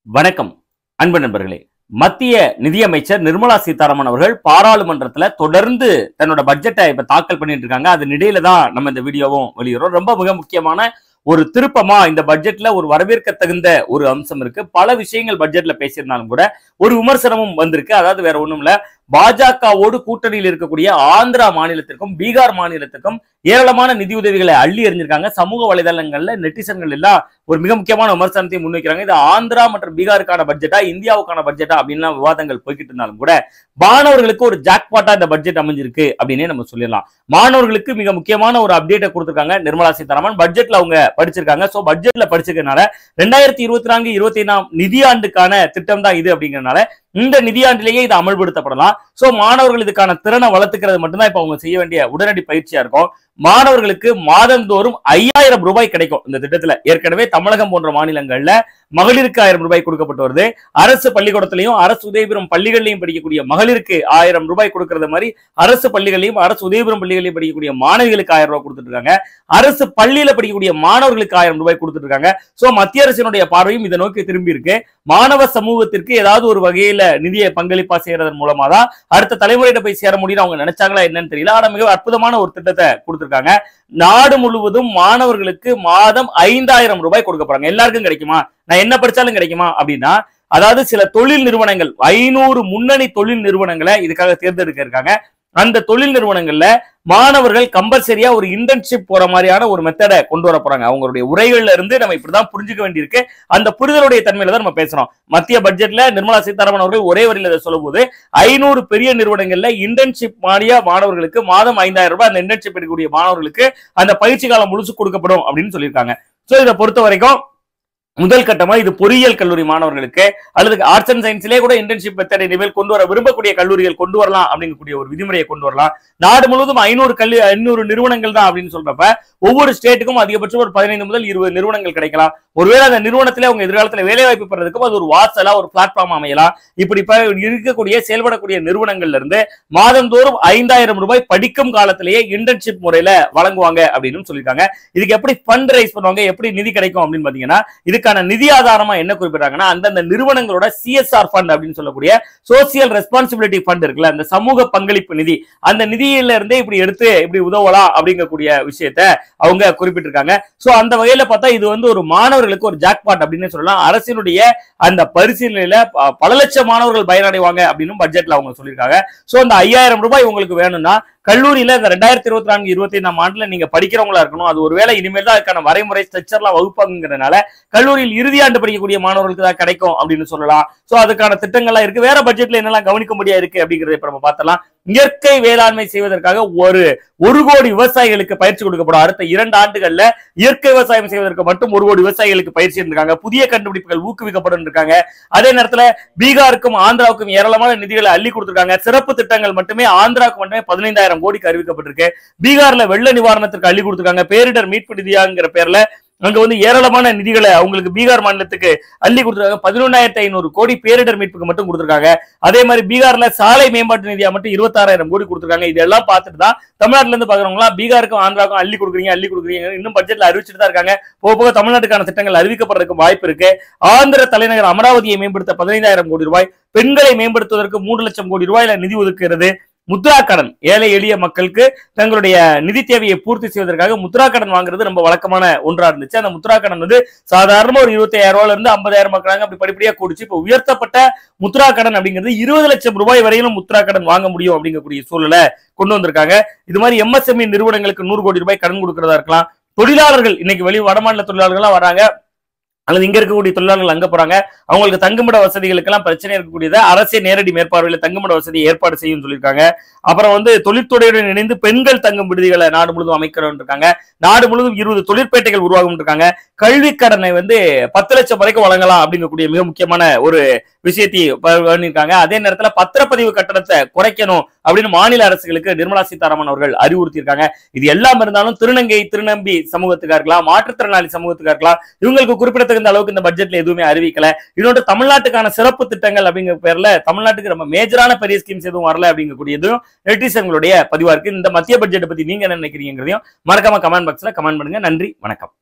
வணக்கம் அன்பு நண்பர்களே. மத்திய நிதியமைச்சர் நிர்மலா சீதாராமன் அவர்கள் பாராளுமன்றத்துல தொடர்ந்து தன்னோட பட்ஜெட்டை இப்ப தாக்கல் பண்ணிட்டு இருக்காங்க. அதன் இடையில தான் நம்ம இந்த வீடியோவும் வெளியிடுறோம். ரொம்ப மிக முக்கியமான ஒரு திருப்பமா இந்த பட்ஜெட்ல ஒரு வரவேற்க தகுந்த ஒரு அம்சம் இருக்கு. பல விஷயங்கள் பட்ஜெட்ல பேசியிருந்தாலும் கூட ஒரு விமர்சனமும் வந்திருக்கு. அதாவது வேற ஒண்ணும் இல்ல, பாஜகவோடு கூட்டணியில் இருக்கக்கூடிய ஆந்திரா மாநிலத்திற்கும் பீகார் மாநிலத்திற்கும் ஏராளமான நிதியுதவிகளை அள்ளி எறிஞ்சிருக்காங்க. சமூக வலைதளங்கள்ல நெட்டிசன்கள் எல்லாம் ஒரு மிக முக்கியமான விமர்சனத்தை முன்வைக்கிறாங்க. இது ஆந்திரா மற்றும் பீகாருக்கான பட்ஜெட்டா இந்தியாவுக்கான பட்ஜெட்டா அப்படின்லாம் விவாதங்கள் போய்கிட்டு இருந்தாலும் கூட மாணவர்களுக்கு ஒரு ஜாக்பாட்டா இந்த பட்ஜெட் அமைஞ்சிருக்கு அப்படின்னே நம்ம சொல்லிடலாம். மாணவர்களுக்கு மிக முக்கியமான ஒரு அப்டேட்டை கொடுத்திருக்காங்க நிர்மலா சீதாராமன். பட்ஜெட்ல அவங்க படிச்சிருக்காங்க. சோ பட்ஜெட்ல படிச்சிருக்கனால 2024-25 நிதியாண்டுக்கான திட்டம் தான் இது அப்படிங்கறதுனால இந்த நிதியாண்டிலேயே இது அமல்படுத்தப்படலாம். சோ மாணவர்கள் இதுக்கான திறனை வளர்த்துக்கிறது மட்டும்தான் இப்ப அவங்க செய்ய வேண்டிய உடனடி பயிற்சியா இருக்கும். மாணவர்களுக்கு மாதந்தோறும் 5000 ரூபாய் கிடைக்கும் இந்த திட்டத்துல. ஏற்கனவே தமிழகம் போன்ற மாநிலங்கள்ல மகளிருக்கு 1000 ரூபாய் கொடுக்கப்பட்டு வருது. அரசு பள்ளிக்கூடத்திலையும் அரசு உதவிபெறும் பள்ளிகளிலையும் படிக்கக்கூடிய மகளிருக்கு 1000 ரூபாய் கொடுக்கறது மாதிரி அரசு பள்ளிகளையும் அரசு உதவிபெறும் பள்ளிகளையும் படிக்கக்கூடிய மாணவிகளுக்கு 1000 ரூபாய் கொடுத்துட்டு இருக்காங்க. அரசு பள்ளியில படிக்கக்கூடிய மாணவர்களுக்கு 1000 ரூபாய் கொடுத்துட்டு இருக்காங்க. சோ மத்திய அரசினுடைய பார்வையும் இதை நோக்கி திரும்பி இருக்கு. மாணவ சமூகத்திற்கு ஏதாவது ஒரு வகையில நிதியை பங்களிப்பா செய்யறதன் மூலமா தான் அடுத்த தலைமுறையிட்ட போய் சேர முடியும் அவங்க நினைச்சாங்களா என்னன்னு தெரியல. ஆனா மிக அற்புதமான ஒரு திட்டத்தை கொடுத்திருக்காங்க. நாடு முழுவதும் மாணவர்களுக்கு மாதம் 5000 ரூபாய் கொடுக்க போறாங்க. எல்லாருக்கும் கிடைக்குமா, நான் என்ன படிச்சாலும் கிடைக்குமா அப்படின்னா, அதாவது சில தொழில் நிறுவனங்கள் 500 முன்னணி தொழில் நிறுவனங்களை இதுக்காக தேர்ந்தெடுக்க இருக்காங்க. அந்த தொழில் நிறுவனங்கள்ல மாணவர்கள் கம்பல்சரியா ஒரு இன்டர்ன்ஷிப் போற மாதிரியான ஒரு மெத்தடை கொண்டு வர போறாங்க. அவங்களுடைய உரைகள்ல இருந்து நம்ம இப்படிதான் புரிஞ்சுக்க வேண்டியிருக்கு. அந்த புரிதலுடைய தன்மையில தான் நம்ம பேசுறோம். மத்திய பட்ஜெட்ல நிர்மலா சீதாராமன் அவர்கள் ஒரே வரியில இதை சொல்லும் போது 500 பெரிய நிறுவனங்கள்ல இன்டர்ன்ஷிப் மானியா மாணவர்களுக்கு மாதம் 5000 ரூபாய் அந்த இன்டர்ன்ஷிப் எடுக்கக்கூடிய மாணவர்களுக்கு அந்த பயிற்சி காலம் முழுசு கொடுக்கப்படும் அப்படின்னு சொல்லியிருக்காங்க. சோ இதை பொறுத்த வரைக்கும் முதல் கட்டமா இது பொறியியல் கல்லூரி மாணவர்களுக்கு அல்லது ஆர்ட்ஸ் அண்ட் சயின்ஸ்லேயே கூட இன்டர்ன்ஷிப் மெத்தடை நிலையில் கொண்டு வர விரும்பக்கூடிய கல்லூரிகள் கொண்டு வரலாம் அப்படிங்கக்கூடிய ஒரு விதிமுறையை கொண்டு வரலாம். நாடு முழுவதும் 500 நிறுவனங்கள் தான் அப்படின்னு சொல்றப்ப ஒவ்வொரு ஸ்டேட்டுக்கும் அதிகபட்சம் ஒரு 15 முதல் 20 நிறுவனங்கள் கிடைக்கலாம். ஒருவேளை அந்த நிறுவனத்திலே அவங்க எதிர்காலத்தில் வேலை வாய்ப்பு பெறதுக்கும் அது ஒரு வாசலா ஒரு பிளாட்ஃபார்ம் அமையலாம். இப்படி இருக்கக்கூடிய செயல்படக்கூடிய நிறுவனங்கள்ல இருந்து மாதந்தோறும் 5000 ரூபாய் படிக்கும் காலத்திலேயே இன்டர்ன்ஷிப் முறையில வழங்குவாங்க அப்படின்னு சொல்லியிருக்காங்க. இதுக்கு எப்படி ஃபண்ட் ரைஸ் பண்ணுவாங்க, எப்படி நிதி கிடைக்கும் அப்படின்னு பாத்தீங்கன்னா, இதுக்கான நிதி ஆதாரமா என்ன குறிப்பிட்டாங்கன்னா, அந்தந்த நிறுவனங்களோட CSR ஃபண்ட் அப்படின்னு சொல்லக்கூடிய சோசியல் ரெஸ்பான்சிபிலிட்டி ஃபண்ட் இருக்குல்ல, அந்த சமூக பங்களிப்பு நிதி, அந்த நிதியில இருந்தே இப்படி எடுத்து இப்படி உதவலாம் அப்படிங்கக்கூடிய விஷயத்தை அவங்க குறிப்பிட்டிருக்காங்க. சோ அந்த வகையில பார்த்தா இது வந்து ஒரு மாணவர்களுக்கு ஒரு ஜாக்பாட் அப்படின்னு சொல்லலாம். அரசினுடைய அந்த பரிசீலனையில பல லட்சம் மாணவர்கள் பயனடைவாங்க அப்படின்னு பட்ஜெட்ல அவங்க சொல்லியிருக்காங்க. சோ அந்த 5000 ரூபாய் உங்களுக்கு வேணும்னா கல்லூரியில இந்த 2024-25 ஆண்டுல நீங்க படிக்கிறவங்களா இருக்கணும். அது ஒருவேளை இனிமேல் தான் அதுக்கான வரைமுறை ஸ்ட்ரக்சர்லாம் வகுப்பாங்கிறதுனால கல்லூரியில் இறுதி ஆண்டு படிக்கக்கூடிய மாணவர்களுக்கு தான் கிடைக்கும் அப்படின்னு சொல்லலாம். சோ அதுக்கான திட்டங்கள்லாம் இருக்கு. வேற பட்ஜெட்ல என்னெல்லாம் கவனிக்க முடியா இருக்கு அப்படிங்கறத இப்ப நம்ம பார்த்தலாம். இயற்கை வேளாண்மை செய்வதற்காக ஒரு கோடி விவசாயிகளுக்கு பயிற்சி கொடுக்கப்படும். அடுத்த 2 ஆண்டுகள்ல இயற்கை விவசாயம் செய்வதற்கு மட்டும் 1 கோடி விவசாயிகளுக்கு பயிற்சி இருக்காங்க. புதிய கண்டுபிடிப்புகள் ஊக்குவிக்கப்படும் இருக்காங்க. அதே நேரத்துல பீகாருக்கும் ஆந்திராவுக்கும் ஏராளமான நிதிகளை அள்ளி கொடுத்திருக்காங்க. சிறப்பு திட்டங்கள் மட்டுமே ஆந்திராவுக்கு மட்டுமே 15000 கோடிக்கு அறிவிக்கப்பட்டிருக்கு. பீகார்ல வெள்ள நிவாரணத்திற்கு அள்ளி கொடுத்திருக்காங்க. பேரிடர் மீட்பு நிதியாங்கிற பேர்ல அங்க வந்து ஏராளமான நிதிகளை அவங்களுக்கு பீகார் மாநிலத்துக்கு அள்ளி கொடுத்திருக்காங்க. 11500 கோடி பேரிடர் மீட்புக்கு மட்டும் கொடுத்திருக்காங்க. அதே மாதிரி பீகார்ல சாலை மேம்பாட்டு நிதியா மட்டும் 26000 கோடி கொடுத்திருக்காங்க. இதெல்லாம் பார்த்துட்டு தான் தமிழ்நாட்டுல இருந்து பாக்குறவங்களா பீகாருக்கும் ஆந்திராவுக்கும் அள்ளி கொடுக்குறீங்க இன்னும் பட்ஜெட்ல அறிவிச்சுட்டு தான் இருக்காங்க. போக தமிழ்நாட்டுக்கான திட்டங்கள் அறிவிக்கப்படுறதுக்கு வாய்ப்பு இருக்கு. ஆந்திர தலைநகர் அமராவதியை மேம்படுத்த 15000 கோடி ரூபாய், பெண்களை மேம்படுத்துவதற்கு 3 லட்சம் கோடி ரூபாயில நிதி ஒதுக்குகிறது. முத்ரா கடன், ஏழை எளிய மக்களுக்கு தங்களுடைய நிதி தேவையை பூர்த்தி செய்வதற்காக முத்ரா கடன் வாங்குறது ரொம்ப வழக்கமான ஒன்றா இருந்துச்சு. அந்த முத்ரா கடன் வந்து சாதாரண ஒரு 25000 ரூபாயில இருந்து 50000 மக்களாங்க அப்படி படிப்படியா கூடிச்சு. இப்போ உயர்த்தப்பட்ட முத்ரா கடன் அப்படிங்கிறது 20 லட்சம் ரூபாய் வரையிலும் முத்ரா கடன் வாங்க முடியும் அப்படிங்கக்கூடிய சூழலை கொண்டு வந்திருக்காங்க. இது மாதிரி MSME நிறுவனங்களுக்கு 100 கோடி ரூபாய் கடன் கொடுக்கறதா இருக்கலாம். தொழிலாளர்கள் இன்னைக்கு வடமாநில தொழிலாளர்கள்லாம் வராங்க அல்லது இங்க இருக்கக்கூடிய தொழிலாளர்கள் அங்க போறாங்க, அவங்களுக்கு தங்குமிட வசதிகளுக்கு எல்லாம் பிரச்சனை இருக்கக்கூடியதை அரசே நேரடி மேற்பார்வையில தங்குமிட வசதியை ஏற்பாடு செய்யும் சொல்லியிருக்காங்க. அப்புறம் வந்து தொழிற்துறையுடன் இணைந்து பெண்கள் தங்கும் விடுதிகளை நாடு முழுவதும் அமைக்கிறோம் இருக்காங்க. நாடு முழுவதும் 20 தொழிற்பேட்டைகள் உருவாகும் இருக்காங்க. கல்வி கடனை வந்து 10 லட்சம் வரைக்கும் வழங்கலாம் அப்படிங்கக்கூடிய மிக முக்கியமான ஒரு விஷயத்தையும் பண்ணியிருக்காங்க. அதே நேரத்துல பத்திரப்பதிவு கட்டணத்தை குறைக்கணும் அப்படின்னு மாநில அரசுகளுக்கு நிர்மலா சீதாராமன் அவர்கள் அறிவுறுத்தியிருக்காங்க. இது எல்லாம் இருந்தாலும் திருநம்பி சமூகத்துக்கா இருக்கலாம், மாற்றுத்திறனாளி சமூகத்துக்கா இருக்கலாம், இவங்களுக்கு குறிப்பிடத்தகுந்த அளவுக்கு இந்த பட்ஜெட்ல எதுவுமே அறிவிக்கல. இன்னொன்று தமிழ்நாட்டுக்கான சிறப்பு திட்டங்கள் அப்படிங்கிற பேர்ல தமிழ்நாட்டுக்கு ரொம்ப மேஜரான பெரிய ஸ்கீம்ஸ் எதுவும் வரல அப்படிங்கக்கூடியதும் நெட்டிசன்களுடைய பதிவா இருக்கு. இந்த மத்திய பட்ஜெட் பத்தி நீங்க என்ன நினைக்கிறீங்கிறதையும் மறக்காம கமெண்ட் பாக்ஸ்ல கமெண்ட் பண்ணுங்க. நன்றி, வணக்கம்.